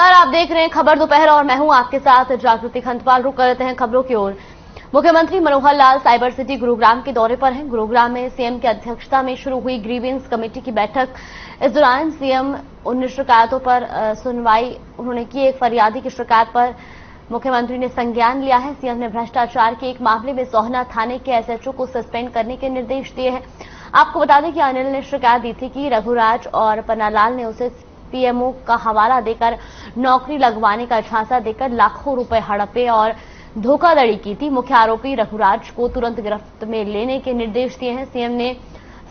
नमस्कार, आप देख रहे हैं खबर दोपहर और मैं हूं आपके साथ जागृति खंडपाल। रुक करते हैं खबरों की ओर। मुख्यमंत्री मनोहर लाल साइबर सिटी गुरुग्राम के दौरे पर हैं। गुरुग्राम में सीएम की अध्यक्षता में शुरू हुई ग्रीवेंस कमेटी की बैठक। इस दौरान सीएम 19 शिकायतों पर सुनवाई उन्होंने की। एक फरियादी की शिकायत पर मुख्यमंत्री ने संज्ञान लिया है। सीएम ने भ्रष्टाचार के एक मामले में सोहना थाने के एसएचओ को सस्पेंड करने के निर्देश दिए हैं। आपको बता दें कि अनिल ने शिकायत दी थी कि रघुराज और पन्नालाल ने उसे पीएमओ का हवाला देकर नौकरी लगवाने का झांसा देकर लाखों रुपए हड़पे और धोखाधड़ी की थी। मुख्य आरोपी रघुराज को तुरंत गिरफ्त में लेने के निर्देश दिए हैं। सीएम ने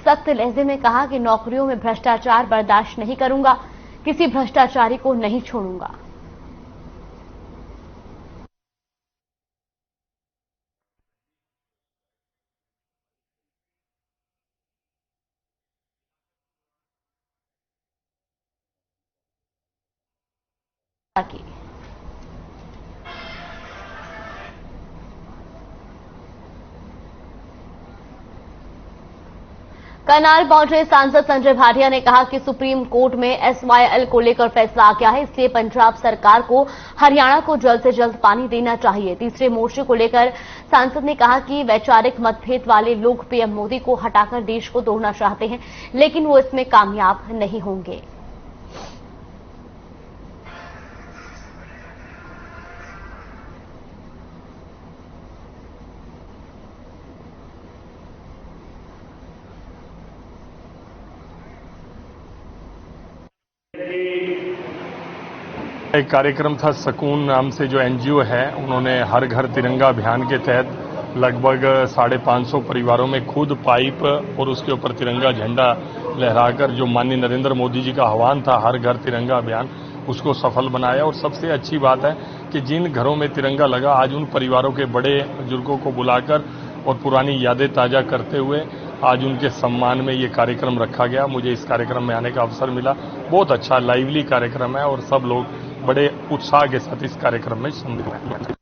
सख्त लहजे में कहा कि नौकरियों में भ्रष्टाचार बर्दाश्त नहीं करूंगा, किसी भ्रष्टाचारी को नहीं छोड़ूंगा। करनाल पहुंचे सांसद संजय भाटिया ने कहा कि सुप्रीम कोर्ट में एसवाईएल को लेकर फैसला आ गया है, इसलिए पंजाब सरकार को हरियाणा को जल्द से जल्द पानी देना चाहिए। तीसरे मोर्चे को लेकर सांसद ने कहा कि वैचारिक मतभेद वाले लोग पीएम मोदी को हटाकर देश को तोड़ना चाहते हैं, लेकिन वो इसमें कामयाब नहीं होंगे। एक कार्यक्रम था सकून नाम से जो एनजीओ है, उन्होंने हर घर तिरंगा अभियान के तहत लगभग 550 परिवारों में खुद पाइप और उसके ऊपर तिरंगा झंडा लहराकर जो माननीय नरेंद्र मोदी जी का आह्वान था हर घर तिरंगा अभियान, उसको सफल बनाया। और सबसे अच्छी बात है कि जिन घरों में तिरंगा लगा आज उन परिवारों के बड़े बुजुर्गों को बुलाकर और पुरानी यादें ताजा करते हुए आज उनके सम्मान में ये कार्यक्रम रखा गया। मुझे इस कार्यक्रम में आने का अवसर मिला। बहुत अच्छा लाइवली कार्यक्रम है और सब लोग बड़े उत्साह के साथ इस कार्यक्रम में शामिल हैं।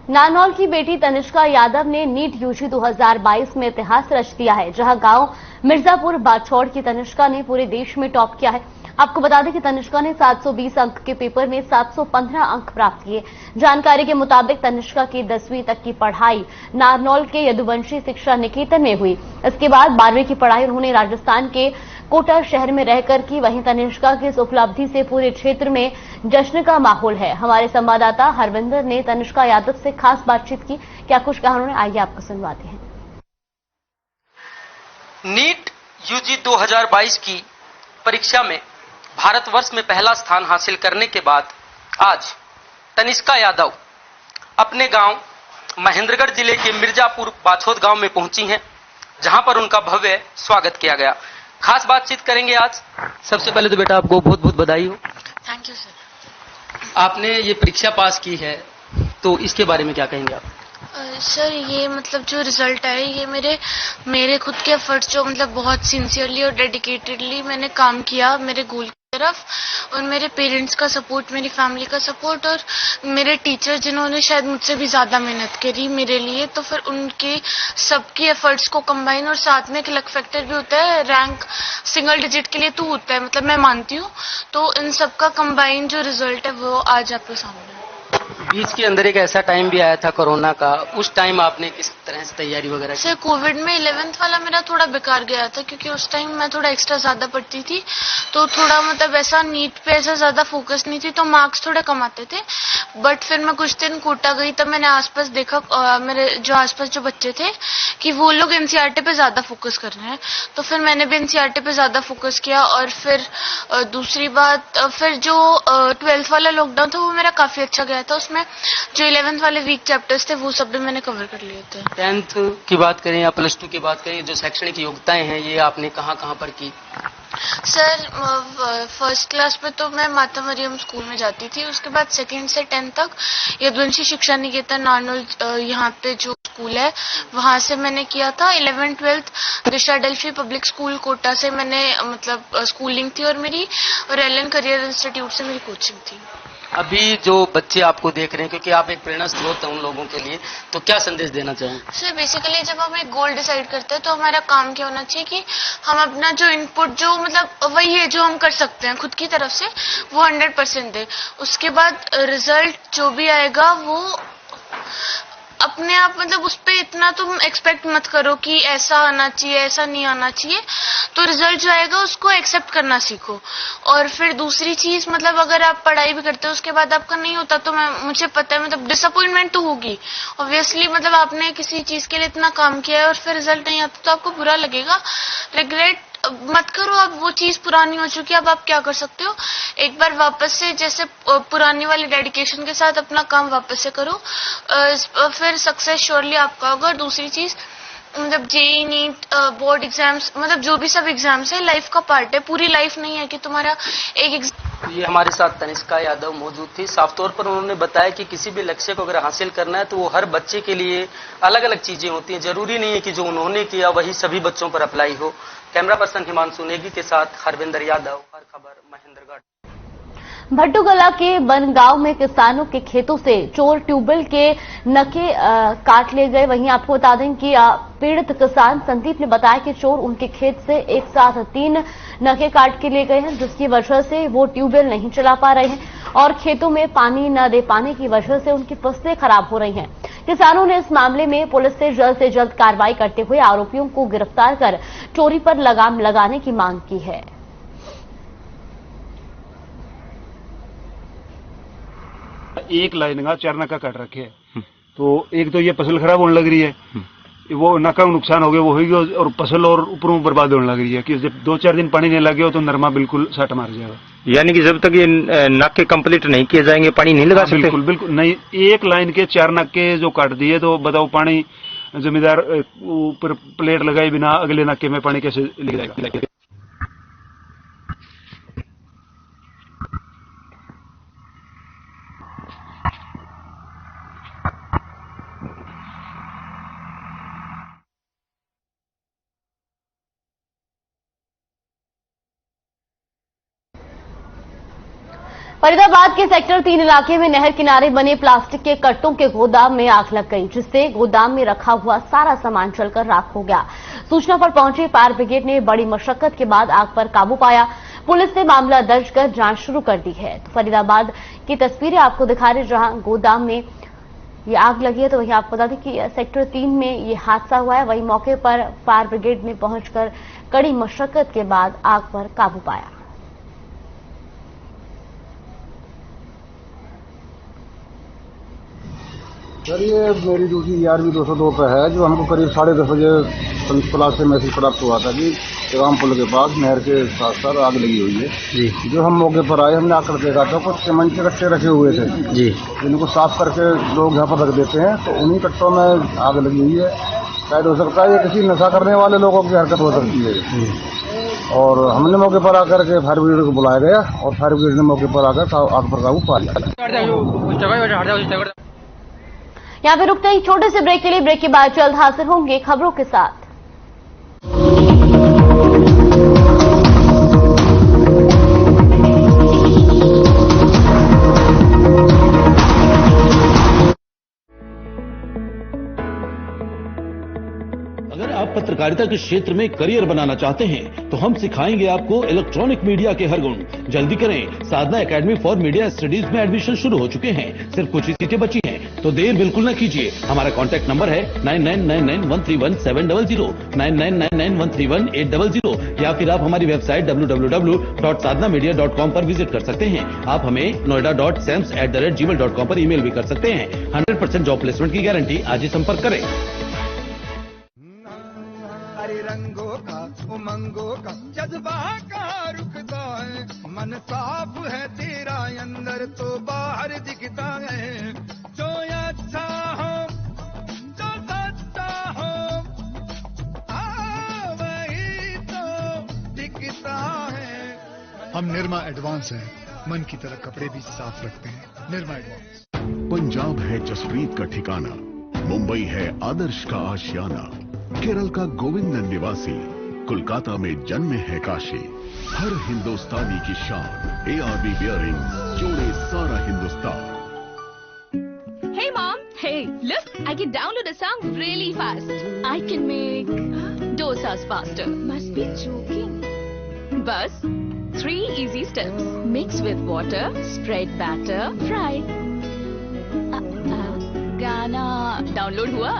नारनौल की बेटी तनिष्का यादव ने नीट यूजी 2022 में इतिहास रच दिया है, जहां गांव मिर्जापुर बाछौड़ की तनिष्का ने पूरे देश में टॉप किया है। आपको बता दें कि तनिष्का ने 720 अंक के पेपर में 715 अंक प्राप्त किए। जानकारी के मुताबिक तनिष्का की 10वीं तक की पढ़ाई नारनौल के यदुवंशी शिक्षा निकेतन में हुई। इसके बाद 12वीं की पढ़ाई उन्होंने राजस्थान के कोटा शहर में रहकर की। वहीं तनिष्का की इस उपलब्धि से पूरे क्षेत्र में जश्न का माहौल है। हमारे संवाददाता हरविंदर ने तनिष्का यादव से खास बातचीत की। क्या कुछ कहा उन्होंने, आइए आपको सुनवाते हैं। नीट यूजी 2022 की परीक्षा में भारतवर्ष में पहला स्थान हासिल करने के बाद आज तनिष्का यादव अपने गांव महेंद्रगढ़ जिले के मिर्जापुर बाछौद गांव में पहुंची हैं, जहां पर उनका भव्य स्वागत किया गया। खास बातचीत करेंगे आज। सबसे पहले तो बेटा आपको बहुत बहुत बधाई हो। Thank you sir. आपने ये परीक्षा पास की है, तो इसके बारे में क्या कहेंगे आप? सर ये मतलब जो रिजल्ट है ये मेरे खुद के एफर्ट्स जो मतलब बहुत सिंसियरली और डेडिकेटेडली मैंने काम किया मेरे गोल की तरफ, और मेरे पेरेंट्स का सपोर्ट, मेरी फैमिली का सपोर्ट और मेरे टीचर जिन्होंने शायद मुझसे भी ज्यादा मेहनत करी मेरे लिए, तो फिर उनके सबकी एफर्ट्स को कंबाइन और साथ में एक लक फैक्टर भी होता है, रैंक सिंगल डिजिट के लिए तो होता है, मतलब मैं मानती हूँ। तो इन सब का कंबाइन जो रिजल्ट है वो आज आपके सामने है। बीच के अंदर एक ऐसा टाइम भी आया था कोरोना का, उस टाइम आपने किस तरह से तैयारी वगैरह की? सर कोविड में 11th वाला मेरा थोड़ा बेकार गया था, क्योंकि उस टाइम मैं थोड़ा एक्स्ट्रा ज्यादा पढ़ती थी, तो थोड़ा मतलब ऐसा नीट पे ऐसा ज्यादा फोकस नहीं थी, तो मार्क्स थोड़े कम आते थे। बट फिर मैं कुछ दिन कोटा गई, तब मैंने आसपास देखा मेरे जो आसपास जो बच्चे थे कि वो लोग एनसीईआरटी पे ज्यादा फोकस कर रहे हैं, तो फिर मैंने भी एनसीईआरटी पे ज्यादा फोकस किया। और फिर दूसरी बात, फिर जो 12th वाला लॉकडाउन था वो मेरा काफी अच्छा गया था, उसमें जो 11th वाले वीक चैप्टर्स थे वो सब भी मैंने कवर कर लिए थे। 10th की बात करें या प्लस 2 की बात करें, जो शैक्षणिक योग्यताएं हैं ये आपने कहां पर की? सर फर्स्ट क्लास में तो मैं माता मरियम स्कूल में जाती थी, उसके बाद सेकंड से 10th तक यदुवंशी शिक्षा निकेतन नारनौल यहाँ पे जो स्कूल है वहां से मैंने किया था। 11th-12th दिशा डेल्फी पब्लिक स्कूल कोटा से मैंने मतलब स्कूलिंग थी और मेरी, और एलन करियर इंस्टीट्यूट से मेरी कोचिंग थी। अभी जो बच्चे आपको देख रहे हैं, क्योंकि आप एक प्रेरणा स्रोत है उन लोगों के लिए, तो क्या संदेश देना चाहेंगे? सर बेसिकली जब हम एक गोल डिसाइड करते हैं तो हमारा काम क्या होना चाहिए कि हम अपना जो इनपुट जो मतलब वही है जो हम कर सकते हैं खुद की तरफ से वो 100% दे। उसके बाद रिजल्ट जो भी आएगा वो अपने आप मतलब उस पे इतना तुम एक्सपेक्ट मत करो कि ऐसा आना चाहिए ऐसा नहीं आना चाहिए। तो रिजल्ट जो आएगा उसको एक्सेप्ट करना सीखो। और फिर दूसरी चीज मतलब अगर आप पढ़ाई भी करते हो उसके बाद आपका नहीं होता तो मुझे पता है मतलब डिसअपॉइंटमेंट तो होगी ऑब्वियसली। मतलब आपने किसी चीज के लिए इतना काम किया है और फिर रिजल्ट नहीं आता तो आपको बुरा लगेगा। रिग्रेट मत करो, अब वो चीज पुरानी हो चुकी है, अब आप क्या कर सकते हो, एक बार वापस से जैसे पुरानी वाली डेडिकेशन के साथ अपना काम वापस से करो, फिर सक्सेस श्योरली आपका होगा। और दूसरी चीज मतलब जेई नीट बोर्ड एग्जाम्स मतलब जो भी सब एग्जाम्स है लाइफ का पार्ट है, पूरी लाइफ नहीं है कि तुम्हारा एक एग्जाम। ये हमारे साथ तनिष्का यादव मौजूद थी। साफ तौर पर उन्होंने बताया कि किसी भी लक्ष्य को अगर हासिल करना है तो वो हर बच्चे के लिए अलग अलग चीजें होती हैं। जरूरी नहीं है कि जो उन्होंने किया वही सभी बच्चों पर अप्लाई हो। कैमरा पर्सन हिमांशु नेगी के साथ हरविंदर यादव, हर खबर महेंद्रगढ़। भट्टूगला के बनगांव में किसानों के खेतों से चोर ट्यूबवेल के नके काट ले गए। वहीं आपको बता दें कि पीड़ित किसान संदीप ने बताया कि चोर उनके खेत से एक साथ 3 नके काट के ले गए हैं, जिसकी वजह से वो ट्यूबवेल नहीं चला पा रहे हैं और खेतों में पानी न दे पाने की वजह से उनकी फसलें खराब हो रही हैं। किसानों ने इस मामले में पुलिस से जल्द कार्रवाई करते हुए आरोपियों को गिरफ्तार कर चोरी पर लगाम लगाने की मांग की है। एक लाइन का 4 नका काट रखे है, तो एक तो ये फसल खराब होने लग रही है, वो नका नुकसान हो गया वो होगी और फसल और ऊपरों बर्बाद होने लग रही है कि जब 2-4 दिन पानी नहीं लगे हो तो नरमा बिल्कुल सट मार जाएगा। यानी कि जब तक ये नाके कंप्लीट नहीं किए जाएंगे पानी नहीं लगा सकते? बिल्कुल नहीं। एक लाइन के 4 नक्के जो काट दिए तो बताओ पानी जमींदार ऊपर प्लेट लगाए बिना अगले नक्के में पानी कैसे ले जाएगा? फरीदाबाद के सेक्टर 3 इलाके में नहर किनारे बने प्लास्टिक के कट्टों के गोदाम में आग लग गई, जिससे गोदाम में रखा हुआ सारा सामान जलकर राख हो गया। सूचना पर पहुंचे फायर ब्रिगेड ने बड़ी मशक्कत के बाद आग पर काबू पाया। पुलिस ने मामला दर्ज कर जांच शुरू कर दी है। तो फरीदाबाद की तस्वीरें आपको दिखा रहे, जहां गोदाम में ये आग लगी है। तो वहीं आपको बता दें कि सेक्टर 3 में ये हादसा हुआ है। वहीं मौके पर फायर ब्रिगेड ने पहुंचकर कड़ी मशक्कत के बाद आग पर काबू पाया। सर ये मेरी ड्यूटी ERB 202 पे है, जो हमको करीब 10:30 बजे प्लास से मैसेज प्राप्त हुआ था कि राम पुल के पास नहर के साथ साथ आग लगी हुई है जी। जो हम मौके पर आए, हमने आकर देखा था कुछ सीमेंट के कट्टे रखे हुए थे जी, जिनको साफ करके लोग यहाँ पर रख देते हैं, तो उन्हीं कट्टों में आग लगी हुई है। शायद हो सकता है ये किसी नशा करने वाले लोगों की हरकत हो सकती है। और हमने मौके पर आकर के फायर ब्रिगेड को बुलाया गया और फायर ब्रिगेड ने मौके पर आकर आग पर काबू पा लिया। यहाँ पे रुकते ही छोटे से ब्रेक के लिए, ब्रेक के बाद जल्द हाजिर होंगे खबरों के साथ। अगर आप पत्रकारिता के क्षेत्र में करियर बनाना चाहते हैं तो हम सिखाएंगे आपको इलेक्ट्रॉनिक मीडिया के हर गुण। जल्दी करें, साधना एकेडमी फॉर मीडिया स्टडीज में एडमिशन शुरू हो चुके हैं, सिर्फ कुछ ही सीटें बची हैं, तो देर बिल्कुल न कीजिए। हमारा कॉन्टैक्ट नंबर है 9999131700, 9999131800, या फिर आप हमारी वेबसाइट www.sadhnamedia.com पर विजिट कर सकते हैं। आप हमें noida.sams@gmail.com पर ईमेल भी कर सकते हैं। 100% जॉब प्लेसमेंट की गारंटी। आज ही संपर्क करें। रंगों का उमंगों का जज्बा का रुकता है, मन साफ है तेरा अंदर तो बाहर दिखता है। जो अच्छा हो जो सच्चा हो वही तो दिखता हम निरमा एडवांस हैं, मन की तरह कपड़े भी साफ रखते हैं। निरमा एडवांस। पंजाब है जसप्रीत का ठिकाना, मुंबई है आदर्श का आशियाना, केरल का गोविंद निवासी, कोलकाता में जन्मे है काशी। हर हिंदुस्तानी की शान ARB बियरिंग जोड़े सारा Hindustan. Hey mom, hey, look, I can download a song really fast. I can make dosas faster. Must be joking. Bus, 3 easy steps. Mix with water, spread batter, fry. गाना डाउनलोड हुआ?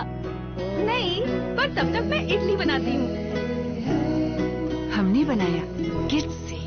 नहीं, पर तब तक मैं इडली बनाती हूँ। हमने बनाया किड्स से।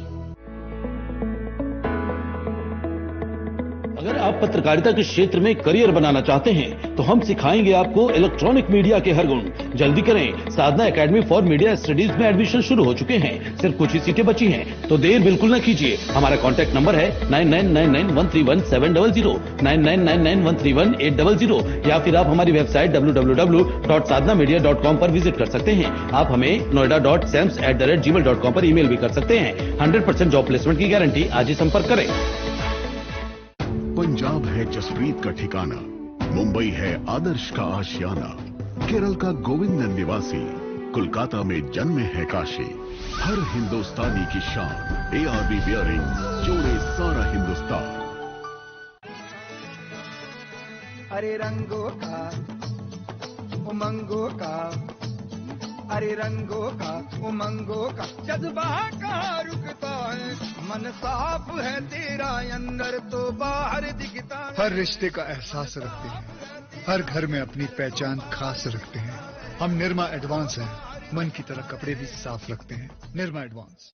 अगर आप पत्रकारिता के क्षेत्र में करियर बनाना चाहते हैं तो हम सिखाएंगे आपको इलेक्ट्रॉनिक मीडिया के हर गुण। जल्दी करें, साधना एकेडमी फॉर मीडिया स्टडीज में एडमिशन शुरू हो चुके हैं। सिर्फ कुछ ही सीटें बची हैं, तो देर बिल्कुल न कीजिए। हमारा कॉन्टैक्ट नंबर है 9999131700, 9999131800, या फिर आप हमारी वेबसाइट www.sadhnamedia.com पर विजिट कर सकते हैं। आप हमें noida.sams@gmail.com पर ईमेल भी कर सकते हैं। 100% जॉब प्लेसमेंट की गारंटी। आज ही संपर्क करें। पंजाब है जसप्रीत का ठिकाना, मुंबई है आदर्श का आशियाना, केरल का गोविंद निवासी, कोलकाता में जन्मे है काशी। हर हिंदुस्तानी की शान ARB बियरिंग जोड़े सारा हिंदुस्तान। अरे रंगों का उमंगों का, अरे रंगों का उमंगों का जज्बा कहाँ रुकता है। मन साफ है तेरा अंदर तो बाहर दिखता है। हर रिश्ते का एहसास रखते हैं, हर घर में अपनी पहचान खास रखते हैं। हम निरमा एडवांस हैं, मन की तरह कपड़े भी साफ रखते हैं। निरमा एडवांस।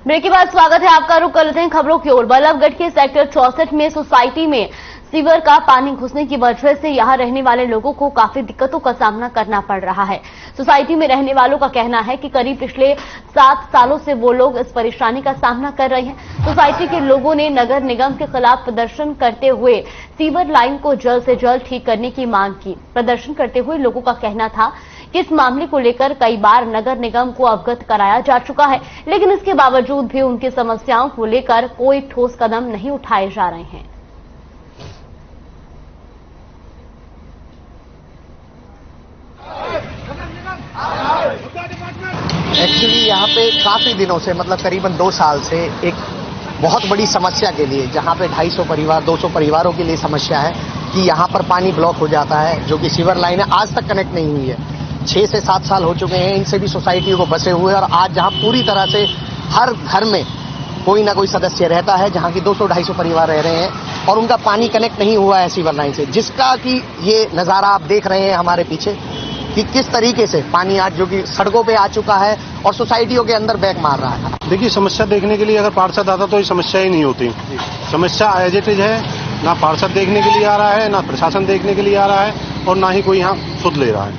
ब्रेक के बाद स्वागत है आपका। रुक कर लेते हैं खबरों की ओर। बल्लभगढ़ के सेक्टर 64 में सोसाइटी में सीवर का पानी घुसने की वजह से यहां रहने वाले लोगों को काफी दिक्कतों का सामना करना पड़ रहा है। सोसाइटी में रहने वालों का कहना है कि करीब पिछले 7 सालों से वो लोग इस परेशानी का सामना कर रहे हैं। सोसाइटी के लोगों ने नगर निगम के खिलाफ प्रदर्शन करते हुए सीवर लाइन को जल्द से जल्द ठीक करने की मांग की। प्रदर्शन करते हुए लोगों का कहना था कि इस मामले को लेकर कई बार नगर निगम को अवगत कराया जा चुका है, लेकिन इसके बावजूद भी उनकी समस्याओं को लेकर कोई ठोस कदम नहीं उठाए जा रहे हैं। एक्चुअली यहाँ पे काफी दिनों से, मतलब करीबन 2 साल से एक बहुत बड़ी समस्या के लिए, जहाँ पे 250 परिवार 200 परिवारों के लिए समस्या है कि यहाँ पर पानी ब्लॉक हो जाता है, जो कि सीवर लाइन है आज तक कनेक्ट नहीं हुई है। 6 से 7 साल हो चुके हैं इनसे भी सोसाइटियों को बसे हुए, और आज जहाँ पूरी तरह से हर घर में कोई ना कोई सदस्य रहता है, जहाँ की 200-250 परिवार रह रहे हैं और उनका पानी कनेक्ट नहीं हुआ है सीवर लाइन से, जिसका कि ये नजारा आप देख रहे हैं हमारे पीछे कि किस तरीके से पानी आज जो कि सड़कों पे आ चुका है और सोसाइटियों के अंदर बैक मार रहा है। देखिए, समस्या देखने के लिए अगर पार्षद आता तो ये समस्या ही नहीं होती। समस्या एज इट इज है, ना पार्षद देखने के लिए आ रहा है, ना प्रशासन देखने के लिए आ रहा है, और ना ही कोई यहाँ सुध ले रहा है।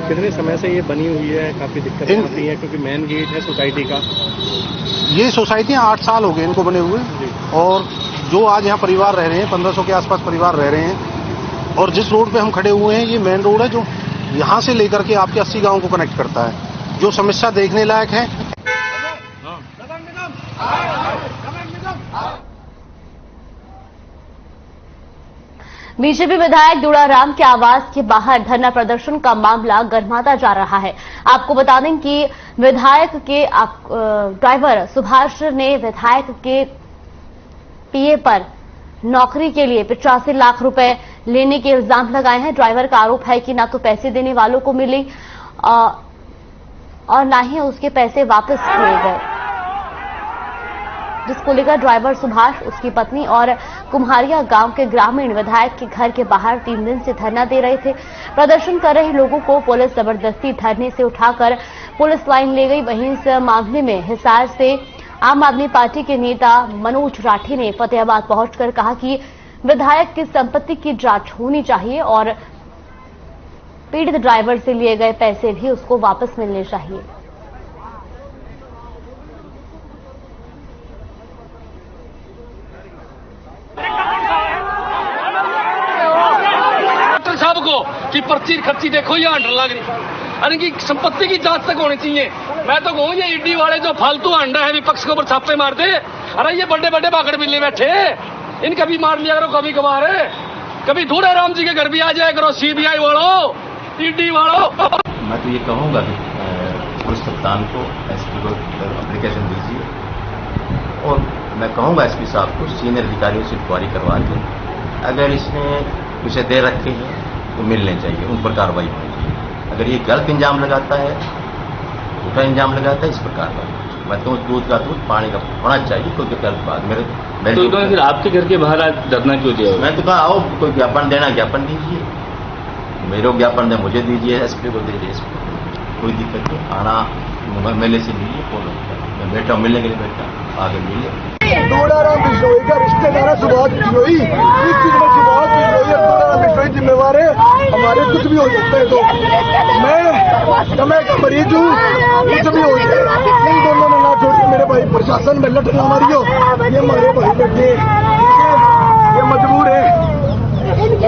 कितने समय से ये बनी हुई है? काफी दिक्कत आती है क्योंकि मेन गेट है सोसाइटी का। ये सोसाइटियाँ 8 साल हो गए इनको बने हुए, और जो आज यहाँ परिवार रह रहे हैं 1500 के आसपास परिवार रह रहे हैं। और जिस रोड पे हम खड़े हुए हैं ये मेन रोड है, जो यहाँ से लेकर के आपके 80 गाँव को कनेक्ट करता है। जो समस्या देखने लायक है। बीजेपी विधायक दुड़ाराम के आवास के बाहर धरना प्रदर्शन का मामला गर्माता जा रहा है। आपको बता दें कि विधायक के ड्राइवर सुभाष ने विधायक के पीए पर नौकरी के लिए 85 लाख रुपए लेने के इल्जाम लगाए हैं। ड्राइवर का आरोप है कि ना तो पैसे देने वालों को मिले और ना ही उसके पैसे वापस किए गए, जिसको लेकर ड्राइवर सुभाष, उसकी पत्नी और कुम्हारिया गांव के ग्रामीण विधायक के घर के बाहर 3 दिन से धरना दे रहे थे। प्रदर्शन कर रहे लोगों को पुलिस जबरदस्ती धरने से उठाकर पुलिस लाइन ले गई। वहीं इस मामले में हिसार से आम आदमी पार्टी के नेता मनोज राठी ने फतेहाबाद पहुंचकर कहा कि विधायक की संपत्ति की जांच होनी चाहिए और पीड़ित ड्राइवर से लिए गए पैसे भी उसको वापस मिलने चाहिए। सबको कि पर्ची खर्ची देखो ये हंड लग रही, और इनकी संपत्ति की जांच तक होनी चाहिए। मैं तो कहूँ ये ईडी वाले जो फालतू हंडा है विपक्ष के ऊपर छापे मार दे। अरे ये बड़े बड़े बागड़ बिल्ली बैठे, इनका भी मार लिया करो कभी कभार, कभी धूड़ा राम जी के घर भी आ जाया करो, सीबीआई वालों, ईडी वालों। मैं तो ये कहूँगा कि पुलिस कप्तान को एसपी को एप्लीकेशन दीजिए, और मैं कहूँगा एसपी साहब को सीनियर अधिकारियों से इंक्वायरी करवा के अगर इसने उसे दे रखे हैं तो मिलने चाहिए, उन पर कार्रवाई होनी चाहिए। अगर ये गलत इंजाम लगाता है, झूठा इंजाम लगाता है, इस पर कार्रवाई। मैं तो दूध का दूध पानी का होना चाहिए, कोई गलत बात मेरे तो फिर आपके घर के बाहर आज धरना क्यों दिया? मैं तो कहा आओ कोई ज्ञापन देना ज्ञापन दीजिए, मेरे को ज्ञापन दे मुझे दीजिए, एसपी को दीजिए, कोई दिक्कत नहीं। आना एमएलए से मिलिए, फोन मैं बैठा मिलने के लिए बैठा, आगे मिलिए। दोड़ाराम बिश्नोई का रिश्तेदार है सुभाष बिश्नोई, इस चीज में सुभाष बिश्नोई और दोड़ाराम बिश्नोई जिम्मेवार है, हमारे कुछ भी हो सकता है। तो मैं समय का मरीज हूँ, कुछ भी हो सकता है। इन दोनों ने ना छोड़ के मेरे भाई प्रशासन में लठ ना मारियो, ये हमारे भाई बैठे, ये मजबूर है,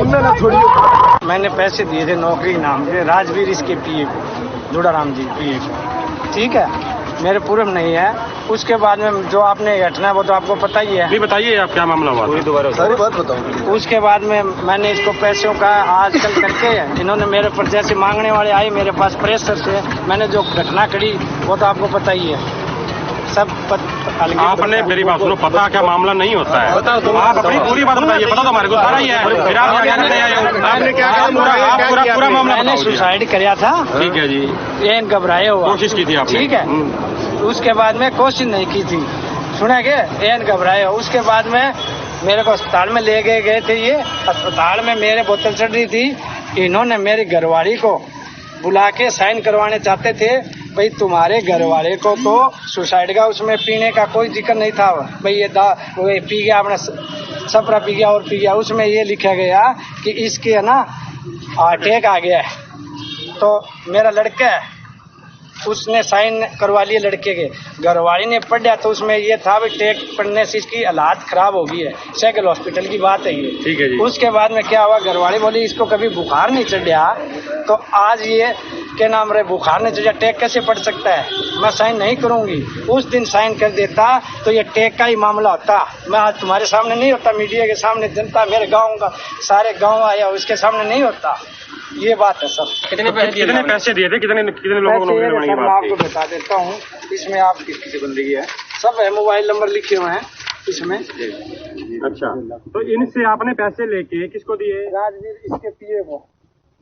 उनने ना छोड़ियो। मैंने पैसे दिए थे नौकरी के नाम पे राजवीर इसके पीए को, जोड़ाराम जी पीए को, ठीक है, मेरे पूर्व नहीं है। उसके बाद में जो आपने घटना है वो तो आपको पता ही है। नहीं बताइए आप क्या मामला हुआ? पूरी दोबारा सारी बात बताओ। उसके बाद में मैंने इसको पैसों का आजकल करके इन्होंने मेरे पर जैसे मांगने वाले आए मेरे पास प्रेशर से, मैंने जो घटना करी वो तो आपको पता ही है सब। आपने मेरी बात सुनो, पता क्या मामला नहीं होता है, आप अपनी पूरी बात बताइए, पता तो हमारे को सारा ही है। फिर आप क्या करने आए हो? पूरा मामला मैंने सुसाइड कराया था। ठीक है जी, ये घबराए हुआ कोशिश की थी आपने? ठीक है, उसके बाद में कोशिश नहीं की थी, सुना के एन घबराए हो। उसके बाद में मेरे को अस्पताल में ले गए थे। ये अस्पताल में मेरे बोतल चढ़ रही थी, इन्होंने मेरी घरवाली को बुला के साइन करवाने चाहते थे। भाई तुम्हारे घरवाले को तो सुसाइड का उसमें पीने का कोई जिक्र नहीं था, भाई ये पी गया, अपना सपरा पी गया और पी गया। उसमें ये लिखा गया कि इसके है ना अटैक आ गया है। तो मेरा लड़का है, उसने साइन करवा लिए लड़के के, घरवाली ने पढ़ा तो उसमें ये था भी टेक पढ़ने से इसकी हालात खराब हो गई है, सैकल हॉस्पिटल की बात है ये। ठीक है जी। उसके बाद में क्या हुआ, घरवाली बोली इसको कभी बुखार नहीं चढ़ा, तो आज ये क्या नाम रहे बुखार नहीं चढ़ा, टेक कैसे पढ़ सकता है, मैं साइन नहीं करूंगी। उस दिन साइन कर देता तो ये टेक का ही मामला होता। मैं आज तुम्हारे सामने नहीं होता, मीडिया के सामने, जनता मेरे गाँव का सारे गाँव आया उसके सामने नहीं होता। ये बात है सर। कितने पैसे दिए थे? कितने लोगों को नौकरी देने की बात आपको बता देता हूँ, इसमें आप किसकी से बंदगी है, सब है, मोबाइल नंबर लिखे हुए हैं इसमें। अच्छा, तो इनसे आपने पैसे लेके किसको दिए? राजवीर इसके पीए को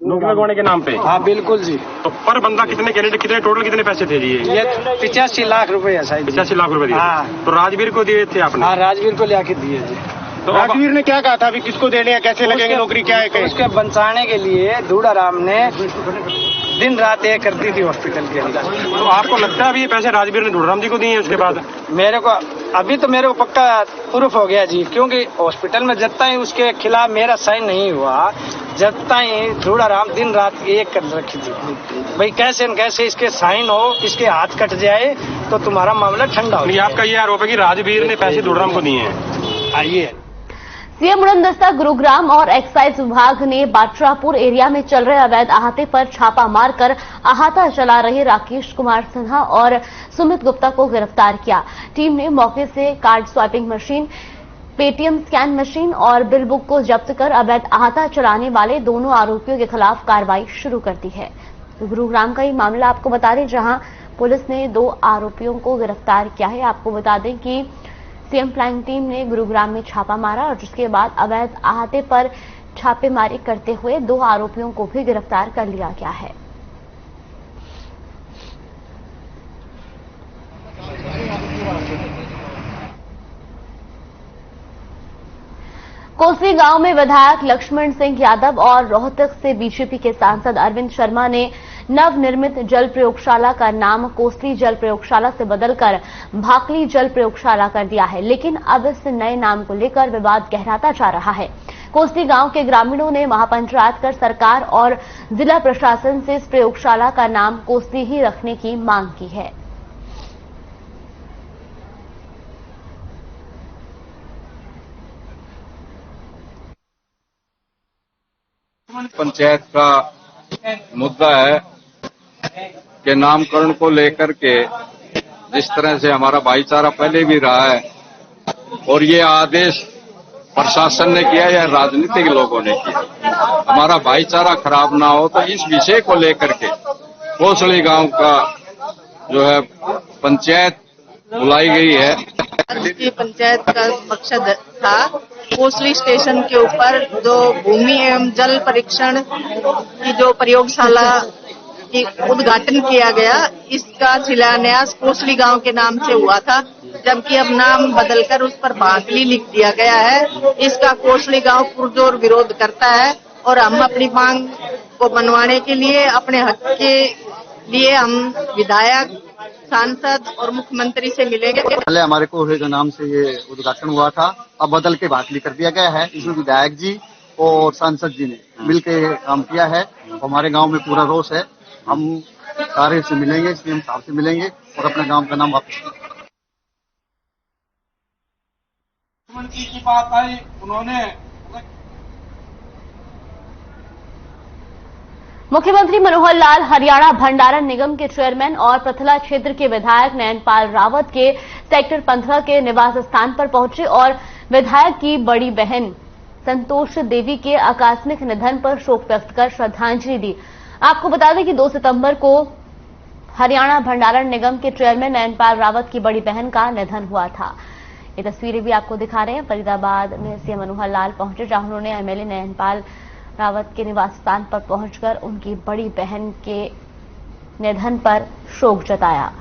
नौकरी लगवाने के नाम पे? हाँ बिल्कुल जी। तो पर बंदा कितने कैंडिडेट, कितने टोटल कितने पैसे थे जी? ये 85 लाख रुपए है शायद। 85 लाख रुपए दिए? हाँ। तो राजवीर को दिए थे आपने? हाँ, राजवीर को लेके दिए जी। तो राजवीर ने क्या कहा था अभी किसको देने हैं, कैसे लगेंगे नौकरी, क्या है? उसके बचाने के लिए धूड़ाराम ने दिन रात ये करती थी हॉस्पिटल के अंदर। तो आपको लगता है अभी ये पैसे राजवीर ने धूड़ाराम जी को दिए हैं? उसके बाद मेरे को अभी तो मेरे को पक्का प्रूफ हो गया जी, क्योंकि हॉस्पिटल में जब तक उसके खिलाफ मेरा साइन नहीं हुआ, जब तक धूड़ाराम दिन रात ये कर रखी थी भाई कैसे न कैसे इसके साइन हो, इसके हाथ कट जाए तो तुम्हारा मामला ठंडा हो। आपका ये आरोप है कि राजवीर ने पैसे धूड़ाराम को दिए हैं? आइए, सीएम उड़नदस्ता गुरुग्राम और एक्साइज विभाग ने बाट्रापुर एरिया में चल रहे अवैध अहाते पर छापा मारकर अहाता चला रहे राकेश कुमार सिन्हा और सुमित गुप्ता को गिरफ्तार किया। टीम ने मौके से card swiping machine, Paytm scan machine और बिल बुक को जब्त कर अवैध अहाता चलाने वाले दोनों आरोपियों के खिलाफ कार्रवाई शुरू कर दी है। गुरुग्राम का ये मामला आपको बता दें, जहां पुलिस ने 2 आरोपियों को गिरफ्तार किया है। आपको बता दें कि सीएम फ्लाइंग टीम ने गुरुग्राम में छापा मारा और जिसके बाद अवैध अहाते पर छापेमारी करते हुए 2 आरोपियों को भी गिरफ्तार कर लिया गया है। कोसी गांव में विधायक लक्ष्मण सिंह यादव और रोहतक से बीजेपी के सांसद अरविंद शर्मा ने नवनिर्मित जल प्रयोगशाला का नाम कोसली जल प्रयोगशाला से बदलकर भाकली जल प्रयोगशाला कर दिया है, लेकिन अब इस नए नाम को लेकर विवाद गहराता जा रहा है। कोसली गांव के ग्रामीणों ने महापंचायत कर सरकार और जिला प्रशासन से इस प्रयोगशाला का नाम कोसली ही रखने की मांग की है। पंचायत का मुद्दा है कि नामकरण को लेकर के जिस तरह से हमारा भाईचारा पहले भी रहा है और ये आदेश प्रशासन ने किया या राजनीतिक लोगों ने किया, हमारा भाईचारा खराब ना हो, तो इस विषय को लेकर के कोसली गांव का जो है पंचायत बुलाई गई है। की पंचायत का मकसद था कोसली स्टेशन के ऊपर जो भूमि एवं जल परीक्षण की जो प्रयोगशाला की उद्घाटन किया गया, इसका शिलान्यास कोसली गांव के नाम से हुआ था, जबकि अब नाम बदलकर उस पर भांकली लिख दिया गया है। इसका कोसली गांव पुरजोर विरोध करता है और हम अपनी मांग को मनवाने के लिए, अपने हक के लिए हम विधायक, सांसद और मुख्यमंत्री से मिलेंगे। पहले हमारे कोहे के नाम से ये उद्घाटन हुआ था, अब बदल के भांकली कर दिया गया है। इसमें विधायक जी और सांसद जी ने मिलकर काम किया है। हमारे गांव में पूरा रोष है। हम सारे से मिलेंगे, सीएम साहब से मिलेंगे और अपने गांव का नाम वापस मुख्यमंत्री की बात आई, उन्होंने मुख्यमंत्री मनोहर लाल हरियाणा भंडारण निगम के चेयरमैन और प्रथला क्षेत्र के विधायक नयनपाल रावत के सेक्टर 15 के निवास स्थान पर पहुंचे और विधायक की बड़ी बहन संतोष देवी के आकस्मिक निधन पर शोक व्यक्त कर श्रद्धांजलि दी। आपको बता दें कि 2 सितंबर को हरियाणा भंडारण निगम के चेयरमैन नयनपाल रावत की बड़ी बहन का निधन हुआ था। ये तस्वीरें भी आपको दिखा रहे हैं। फरीदाबाद में सीएम मनोहर लाल पहुंचे, जहां उन्होंने एमएलए नयनपाल रावत के निवास स्थान पर पहुंचकर उनकी बड़ी बहन के निधन पर शोक जताया।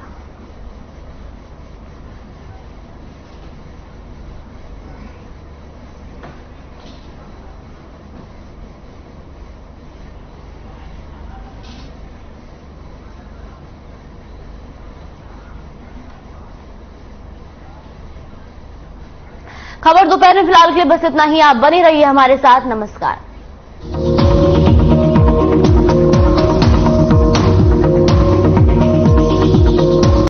खबर दोपहर में फिलहाल के लिए बस इतना ही। आप बने रहिए हमारे साथ। नमस्कार।